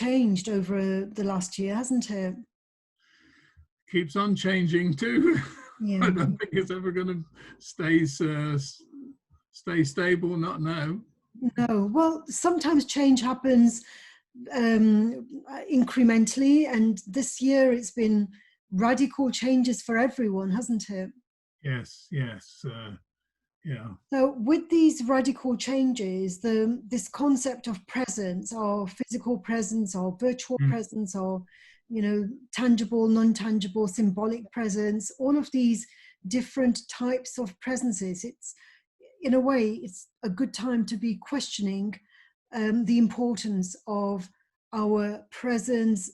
changed over the last year, hasn't it? Keeps on changing too. Yeah. I don't think it's ever going to stay stable, not now. No, well, sometimes change happens incrementally, and this year it's been radical changes for everyone, hasn't it? Yes, yes, yeah. So with these radical changes, this concept of presence, or physical presence, or virtual presence, or tangible, non-tangible, symbolic presence, all of these different types of presences, it's, in a way, it's a good time to be questioning the importance of our presence.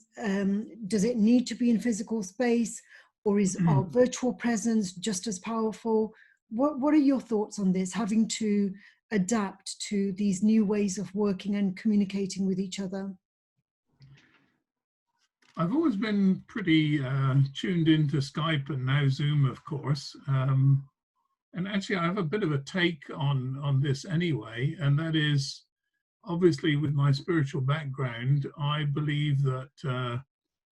Does it need to be in physical space, or is our virtual presence just as powerful? What are your thoughts on this, having to adapt to these new ways of working and communicating with each other? I've always been pretty tuned into Skype and now Zoom, of course. And actually, I have a bit of a take on this anyway, and that is, obviously, with my spiritual background, I believe that,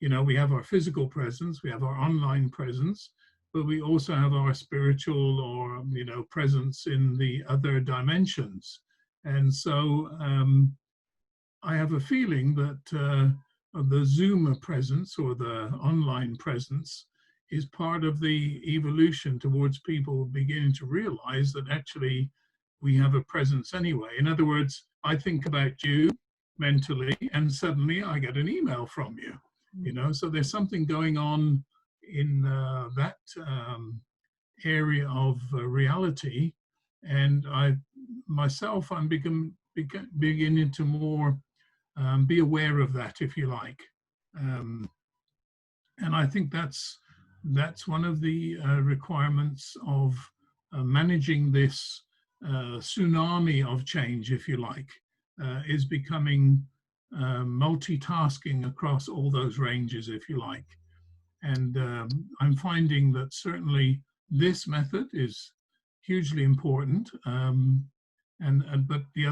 we have our physical presence, we have our online presence, but we also have our spiritual or, presence in the other dimensions. And so I have a feeling that the Zoom presence or the online presence is part of the evolution towards people beginning to realize that actually we have a presence anyway. In other words, I think about you mentally and suddenly I get an email from you, so there's something going on in that area of reality. And I'm beginning to more be aware of that, if you like. And I think that's one of the requirements of managing this tsunami of change, if you like, is becoming multitasking across all those ranges, if you like. And I'm finding that certainly this method is hugely important, but the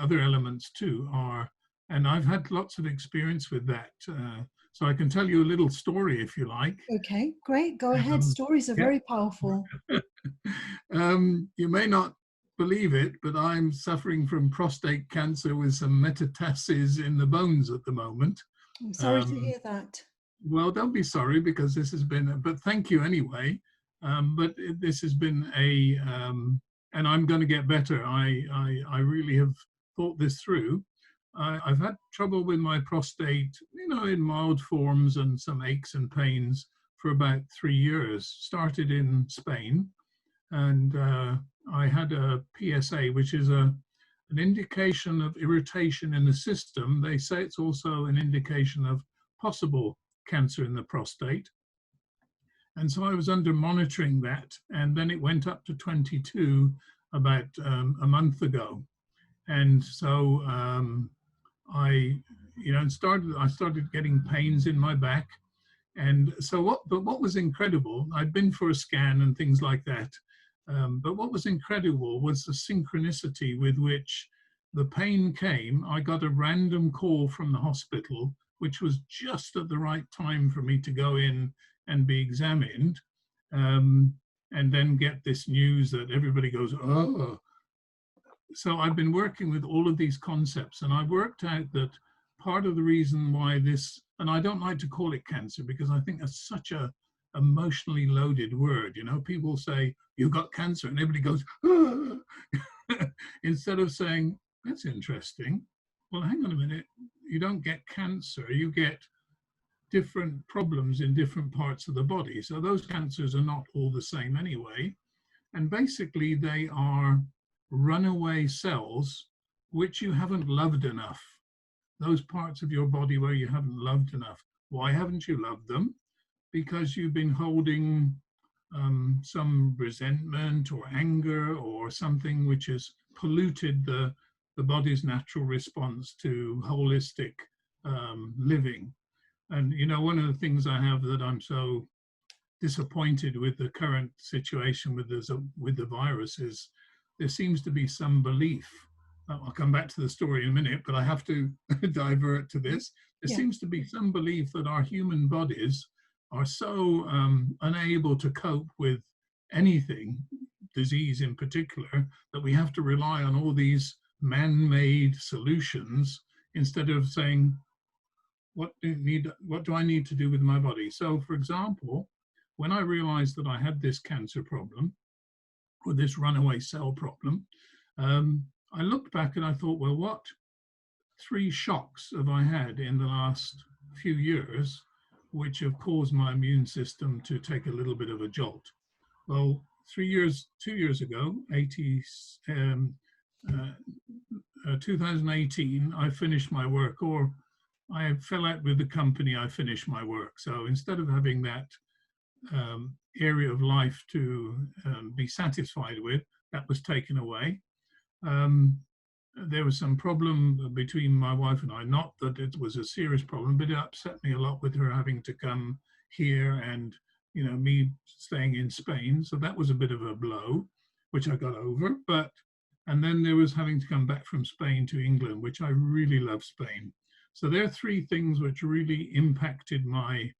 other elements too are. And I've had lots of experience with that. So I can tell you a little story if you like. Okay, great. Go ahead. Stories are very powerful. You may not believe it, but I'm suffering from prostate cancer with some metastases in the bones at the moment. I'm sorry to hear that. Well, don't be sorry, because this has been, but thank you anyway. But this has been and I'm going to get better. I really have thought this through. I've had trouble with my prostate, in mild forms and some aches and pains for about 3 years. Started in Spain, and I had a PSA, which is an indication of irritation in the system. They say it's also an indication of possible cancer in the prostate. And so I was under monitoring that, and then it went up to 22 about a month ago. And so I started getting pains in my back. And so what was incredible, I'd been for a scan and things like that. But what was incredible was the synchronicity with which the pain came. I got a random call from the hospital, which was just at the right time for me to go in and be examined, and then get this news that everybody goes, oh. So I've been working with all of these concepts, and I worked out that part of the reason why this, and I don't like to call it cancer because I think that's such a emotionally loaded word. People say, you got cancer, and everybody goes, oh. Instead of saying, that's interesting. Well, hang on a minute. You don't get cancer, you get different problems in different parts of the body. So those cancers are not all the same anyway. And basically they are runaway cells which you haven't loved enough. Those parts of your body where you haven't loved enough. Why haven't you loved them? Because you've been holding some resentment or anger or something which has polluted the body's natural response to holistic living. And one of the things I have that I'm so disappointed with the current situation with the virus is there seems to be some belief I'll come back to the story in a minute, but I have to divert to this. There Yeah. seems to be some belief that our human bodies are so unable to cope with anything, disease in particular, that we have to rely on all these man-made solutions instead of saying, what do I need to do with my body? So, for example, when I realized that I had this cancer problem, or this runaway cell problem, I looked back and I thought, well, what 3 shocks have I had in the last few years, which have caused my immune system to take a little bit of a jolt? Well, 2 years ago, 2018, I finished my work, or I fell out with the company, I finished my work. So instead of having that area of life to be satisfied with, that was taken away. There was some problem between my wife and I, not that it was a serious problem, but it upset me a lot with her having to come here and, me staying in Spain. So that was a bit of a blow, which I got over. And then there was having to come back from Spain to England, which I really love Spain. So there are 3 things which really impacted my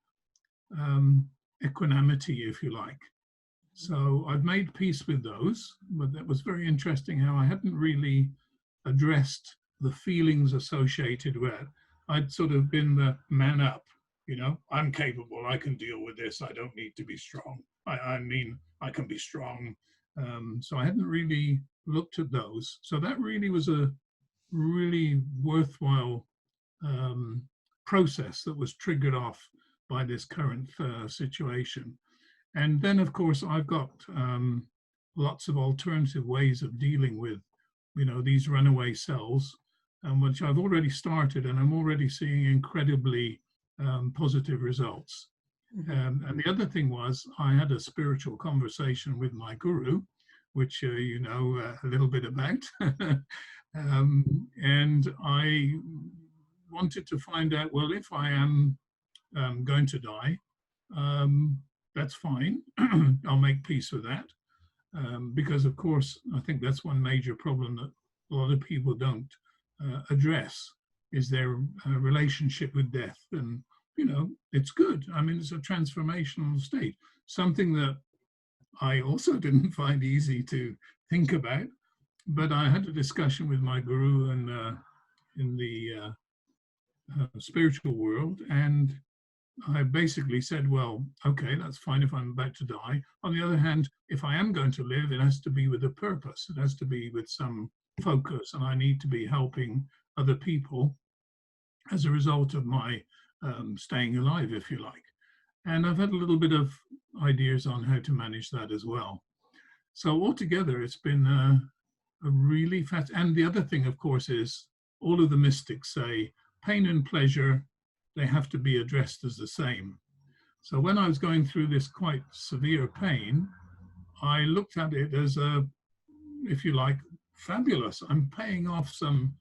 equanimity, if you like. So I've made peace with those, but that was very interesting how I hadn't really addressed the feelings associated with it. I'd sort of been the man up, I'm capable, I can deal with this, I don't need to be strong. I mean, I can be strong. So I hadn't really looked at those. So that really was a really worthwhile process that was triggered off by this current situation. And then, of course, I've got lots of alternative ways of dealing with, these runaway cells, which I've already started, and I'm already seeing incredibly positive results. Mm-hmm. And the other thing was, I had a spiritual conversation with my guru, which you know a little bit about, and I wanted to find out, well, if I am going to die, that's fine. I'll make peace with that. Because, of course, I think that's one major problem that a lot of people don't address, is their relationship with death. And, it's good. I mean, it's a transformational state, something that I also didn't find easy to think about. But I had a discussion with my guru and in the spiritual world, and I basically said, well, okay, that's fine if I'm about to die. On the other hand, if I am going to live, it has to be with a purpose. It has to be with some focus, and I need to be helping other people as a result of my staying alive, if you like. And I've had a little bit of ideas on how to manage that as well. So altogether, it's been a really fast. And the other thing, of course, is all of the mystics say pain and pleasure, they have to be addressed as the same. So when I was going through this quite severe pain, I looked at it as a, if you like, fabulous. I'm paying off some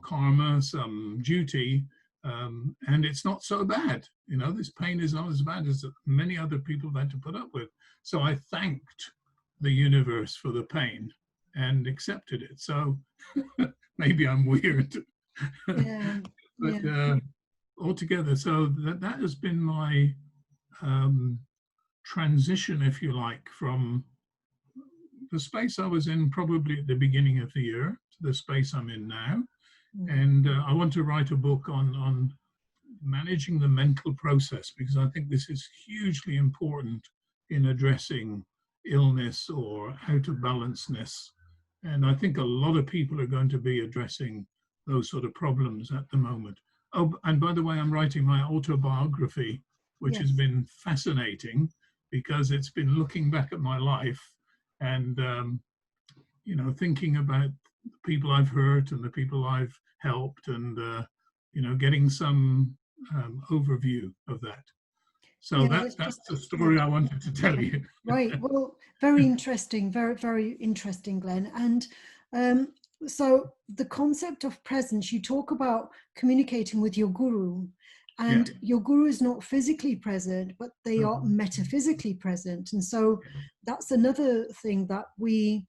karma, some duty, and it's not so bad. This pain is not as bad as many other people have had to put up with. So I thanked the universe for the pain and accepted it. So maybe I'm weird. Yeah. But Yeah. altogether, so that has been my transition, if you like, from the space I was in probably at the beginning of the year to the space I'm in now. And I want to write a book on managing the mental process, because I think this is hugely important in addressing illness or how to balanceness. And I think a lot of people are going to be addressing those sort of problems at the moment. Oh, and by the way, I'm writing my autobiography, which has Yes. been fascinating because it's been looking back at my life and, thinking about the people I've hurt and the people I've helped and, getting some overview of that. So Yeah. that's the Yeah. story I wanted to tell you. Right. Well, very interesting. Very, very interesting, Glenn. And so the concept of presence, you talk about communicating with your guru, Yeah. and your guru is not physically present, but they are metaphysically present. And so that's another thing that we,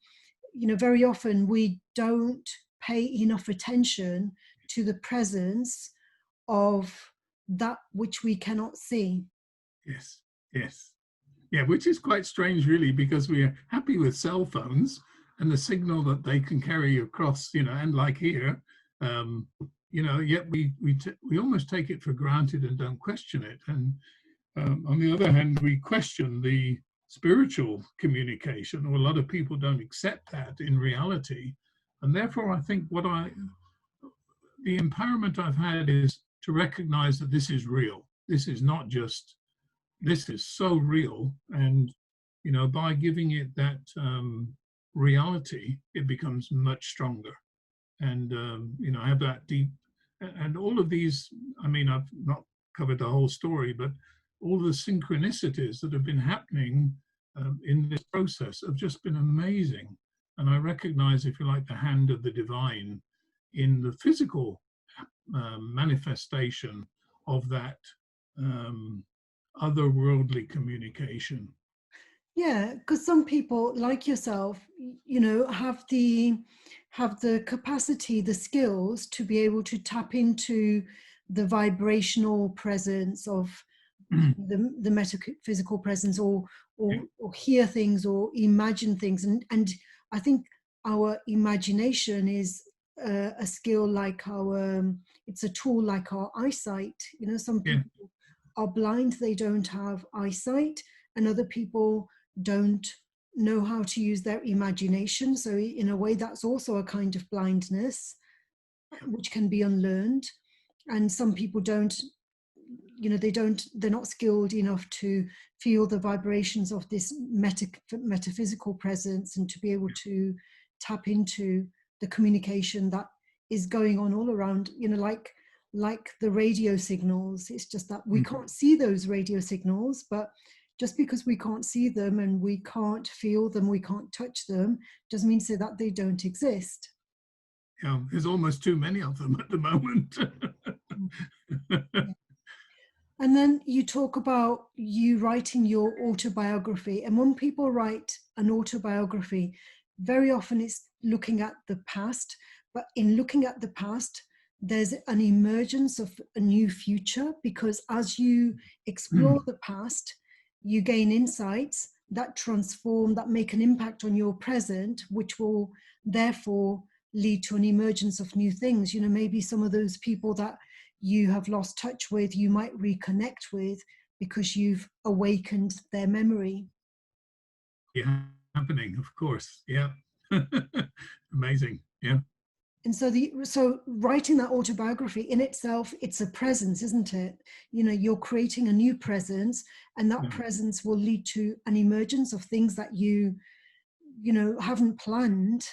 very often we don't pay enough attention to the presence of that which we cannot see. Yes, yes. Yeah, which is quite strange, really, because we are happy with cell phones and the signal that they can carry across, and like here, yet we almost take it for granted and don't question it. And on the other hand, we question the spiritual communication, or a lot of people don't accept that in reality. And therefore, I think the empowerment I've had is to recognize that this is real. This is not just, this is so real. And, by giving it that reality, it becomes much stronger. And, I have that deep, and all of these, I mean, I've not covered the whole story, but all the synchronicities that have been happening in this process have just been amazing. And I recognize, if you like, the hand of the divine in the physical manifestation of that otherworldly communication. Yeah, because some people like yourself, have the capacity, the skills to be able to tap into the vibrational presence of the metaphysical presence, or hear things or imagine things, and I think our imagination is a skill like it's a tool like our eyesight. Some people are blind, they don't have eyesight, and other people don't know how to use their imagination. So in a way, that's also a kind of blindness, which can be unlearned. And some people don't, they're not skilled enough to feel the vibrations of this metaphysical presence, and to be able to tap into the communication that is going on all around, like the radio signals. It's just that we can't see those radio signals, but just because we can't see them and we can't feel them, we can't touch them, doesn't mean to say that they don't exist. Yeah, there's almost too many of them at the moment. Yeah. And then you talk about you writing your autobiography. And when people write an autobiography, very often it's looking at the past. But in looking at the past, there's an emergence of a new future, because as you explore the past, you gain insights that transform, that make an impact on your present, which will therefore lead to an emergence of new things. Maybe some of those people that you have lost touch with, you might reconnect with because you've awakened their memory. Yeah, happening, of course. Yeah. Amazing. Yeah. And so writing that autobiography in itself, it's a presence, isn't it? You're creating a new presence, and that presence will lead to an emergence of things that you haven't planned.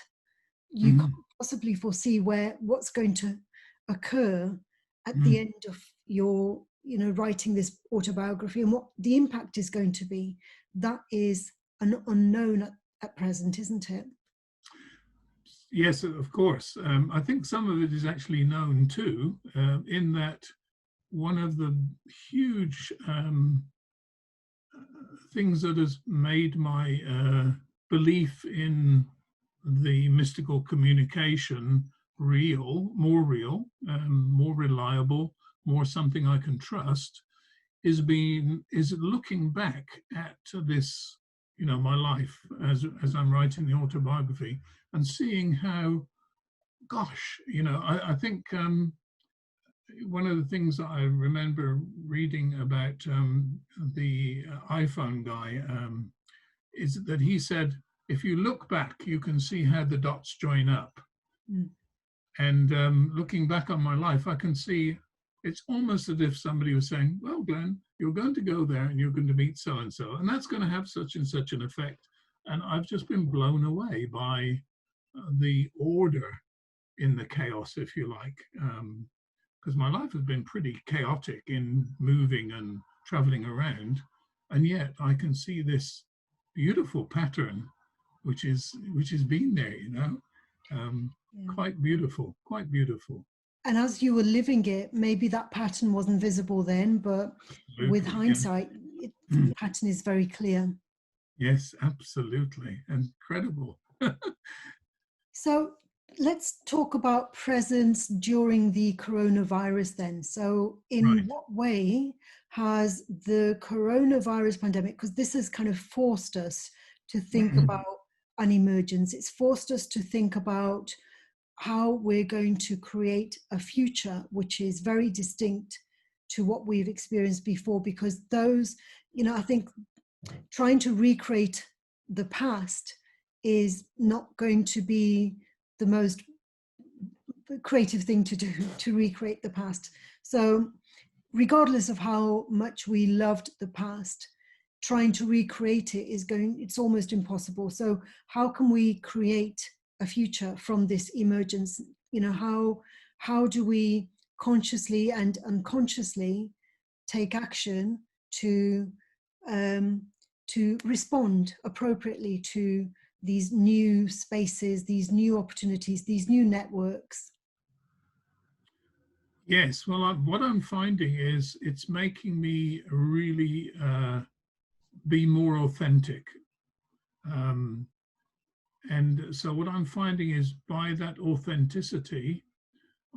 You can't possibly foresee what's going to occur at the end of your writing this autobiography, and what the impact is going to be. That is an unknown at present, isn't it? Yes, of course. I think some of it is actually known too, in that one of the huge things that has made my belief in the mystical communication real, more reliable, more something I can trust, is looking back at this, my life as I'm writing the autobiography, and seeing how, gosh, I think one of the things that I remember reading about the iPhone guy is that he said, if you look back, you can see how the dots join up. And looking back on my life, I can see it's almost as if somebody was saying, well, Glenn, you're going to go there and you're going to meet so-and-so, and that's going to have such and such an effect. And I've just been blown away by the order in the chaos, if you like, because my life has been pretty chaotic in moving and traveling around. And yet I can see this beautiful pattern, which has been there, quite beautiful, quite beautiful. And as you were living it, maybe that pattern wasn't visible then, but absolutely, with hindsight, the pattern is very clear. Yes, absolutely. Incredible. So let's talk about presence during the coronavirus then. So in Right. what way has the coronavirus pandemic, because this has kind of forced us to think about an emergence, it's forced us to think about how we're going to create a future which is very distinct to what we've experienced before, because those, I think trying to recreate the past is not going to be the most creative thing to do, to recreate the past. So regardless of how much we loved the past, trying to recreate it it's almost impossible. So how can we create a future from this emergence? How do we consciously and unconsciously take action um, to respond appropriately to these new spaces, these new opportunities, these new networks? Yes, well, what I'm finding is it's making me really be more authentic. Um, and so what I'm finding is by that authenticity,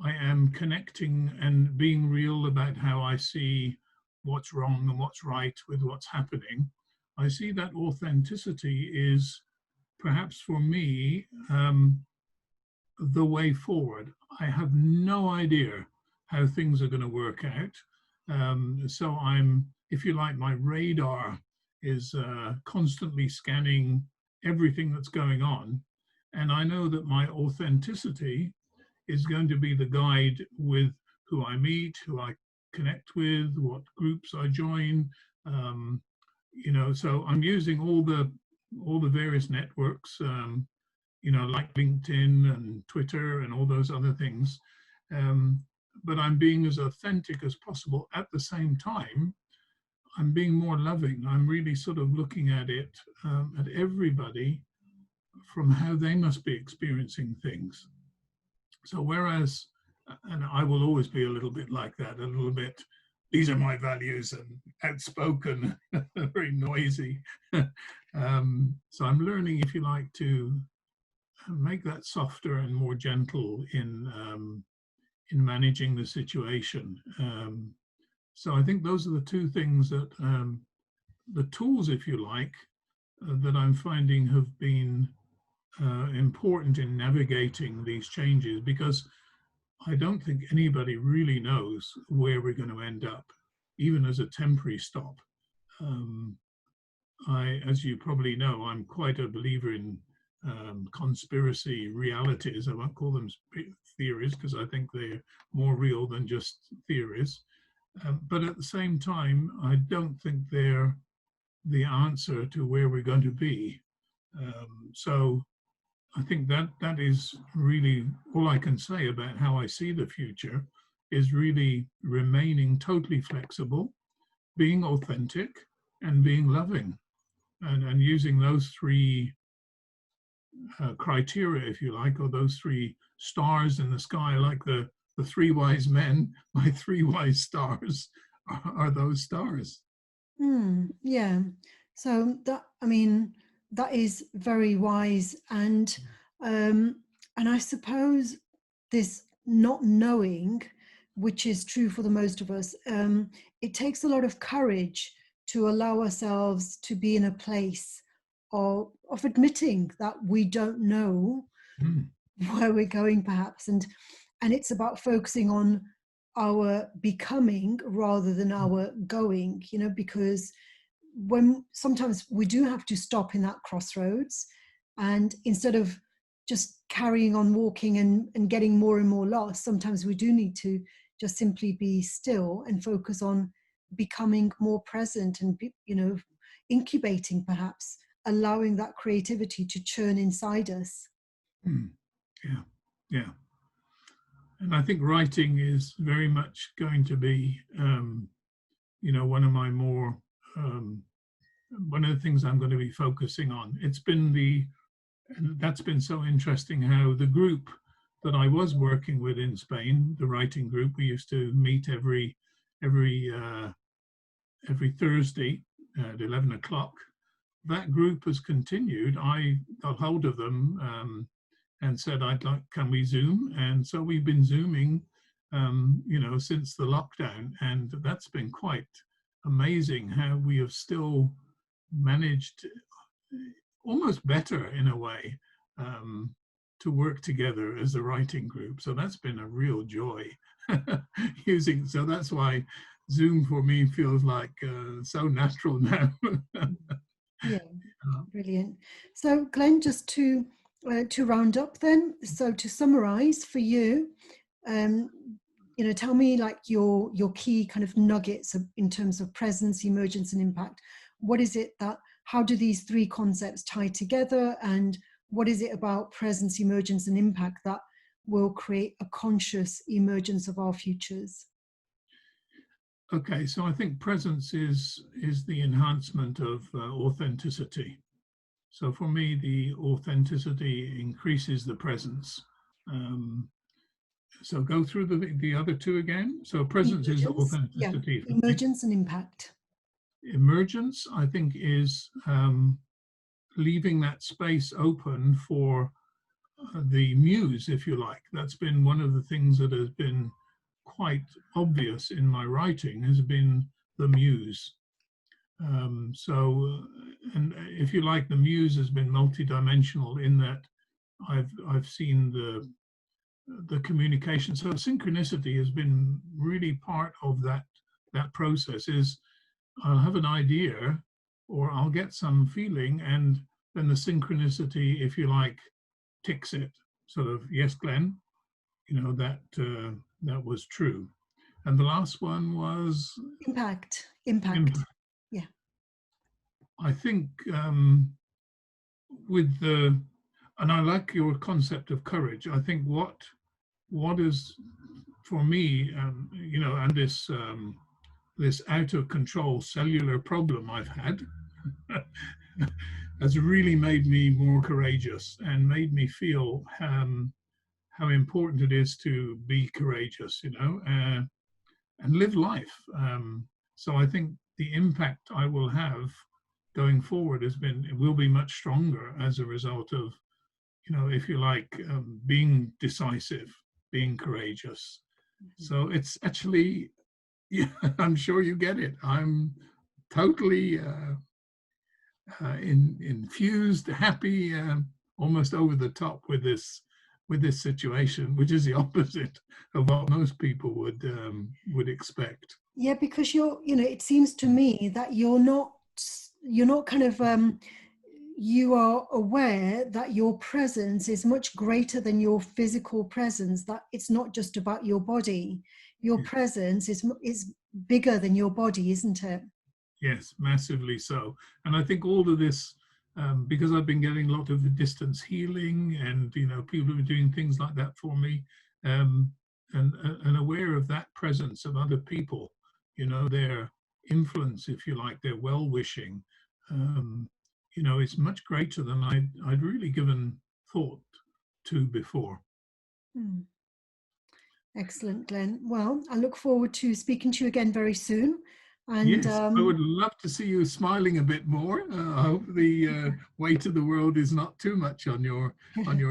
I am connecting and being real about how I see what's wrong and what's right with what's happening. I see that authenticity is perhaps for me the way forward. I have no idea how things are going to work out. So I'm, if you like, my radar is constantly scanning everything that's going on. And I know that my authenticity is going to be the guide with who I meet, who I connect with, what groups I join. So I'm using all the various networks, like LinkedIn and Twitter and all those other things. But I'm being as authentic as possible. At the same time, I'm being more loving. I'm really sort of looking at it, at everybody from how they must be experiencing things. So whereas, and I will always be a little bit like that, a little bit, these are my values and outspoken, very noisy. So I'm learning, if you like, to make that softer and more gentle in managing the situation. So I think those are the two things that the tools, if you like, that I'm finding have been important in navigating these changes, because I don't think anybody really knows where we're going to end up, even as a temporary stop. As you probably know, I'm quite a believer in conspiracy realities. I won't call them theories because I think they're more real than just theories. But at the same time, I don't think they're the answer to where we're going to be. So I think that is really all I can say about how I see the future, is really remaining totally flexible, being authentic, and being loving, and using those three criteria, if you like, or those three stars in the sky, like the three wise men. My three wise stars are those stars. Yeah. So that is very wise, and I suppose this not knowing, which is true for the most of us, it takes a lot of courage to allow ourselves to be in a place of admitting that we don't know Mm. where we're going, perhaps, and it's about focusing on our becoming rather than our going, because when sometimes we do have to stop in that crossroads, and instead of just carrying on walking and getting more and more lost, sometimes we do need to just simply be still and focus on becoming more present and incubating, perhaps allowing that creativity to churn inside us. Mm. Yeah, yeah. And I think writing is very much going to be, one of my more, one of the things I'm going to be focusing on. And that's been so interesting how the group that I was working with in Spain, the writing group, we used to meet every Thursday at 11 o'clock. That group has continued. I got hold of them and said, I'd like, can we Zoom? And so we've been Zooming, you know, since the lockdown. And that's been quite amazing how we have still managed almost better in a way to work together as a writing group. So that's been a real joy using. So that's why Zoom for me feels like so natural now. Yeah, brilliant. So Glenn, just to round up then, so to summarize for you, you know, tell me like your key kind of nuggets in terms of presence, emergence, and impact. What is it that, how do these three concepts tie together, and what is it about presence, emergence, and impact that will create a conscious emergence of our futures? Okay, so I think presence is the enhancement of authenticity. So for me, the authenticity increases the presence. So go through the other two again. So presence is Emergence, yeah, authenticity for me. emergence and impact. Emergence, I think, is leaving that space open for the muse, if you like. That's been one of the things that has been quite obvious in my writing, has been the muse. And if you like, the muse has been multidimensional in that I've seen the communication. So synchronicity has been really part of that process. Is I'll have an idea or I'll get some feeling, and then the synchronicity, if you like, ticks it. Sort of, yes, Glenn, you know, that was true. And the last one was Impact. Yeah. I think with and I like your concept of courage. I think what is for me, you know, and this out of control cellular problem I've had has really made me more courageous and made me feel how important it is to be courageous, you know, and live life. So I think the impact I will have going forward will be much stronger as a result of, you know, if you like, being decisive, being courageous. So it's actually, yeah, I'm sure you get it. I'm totally infused, happy, almost over the top with this situation, which is the opposite of what most people would expect. Yeah, because you know, it seems to me that you're not kind of you are aware that your presence is much greater than your physical presence, that it's not just about your body. Your presence is bigger than your body, isn't it? Yes, massively so. And I think all of this, because I've been getting a lot of distance healing, and you know, people have been doing things like that for me, and aware of that presence of other people, you know, their influence, if you like, their well-wishing, you know, it's much greater than I'd really given thought to before. Excellent, Glenn. Well, I look forward to speaking to you again very soon. And yes, I would love to see you smiling a bit more. I hope the weight of the world is not too much on your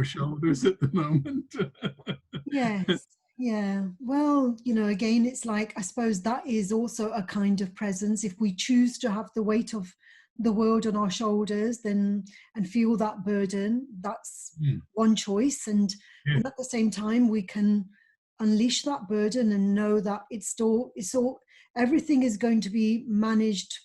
shoulders at the moment. yes, yeah. Well, you know, again, it's like, I suppose that is also a kind of presence. If we choose to have the weight of the world on our shoulders, then and feel that burden, that's one choice. And at the same time, we can unleash that burden and know that it's all everything is going to be managed.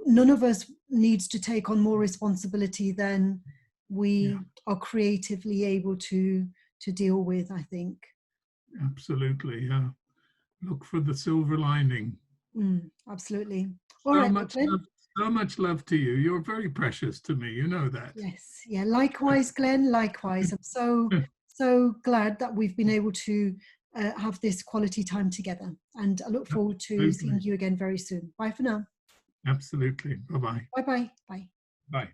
None of us needs to take on more responsibility than we are creatively able to deal with, I think. Absolutely, yeah. Look for the silver lining. Absolutely. All right, so much love to you. You're very precious to me. You know that. Yes, yeah. Likewise, Glenn. Likewise. I'm so glad that we've been able to have this quality time together, and I look forward to seeing you again very soon. Bye for now. Absolutely. Bye-bye. Bye-bye. Bye. Bye.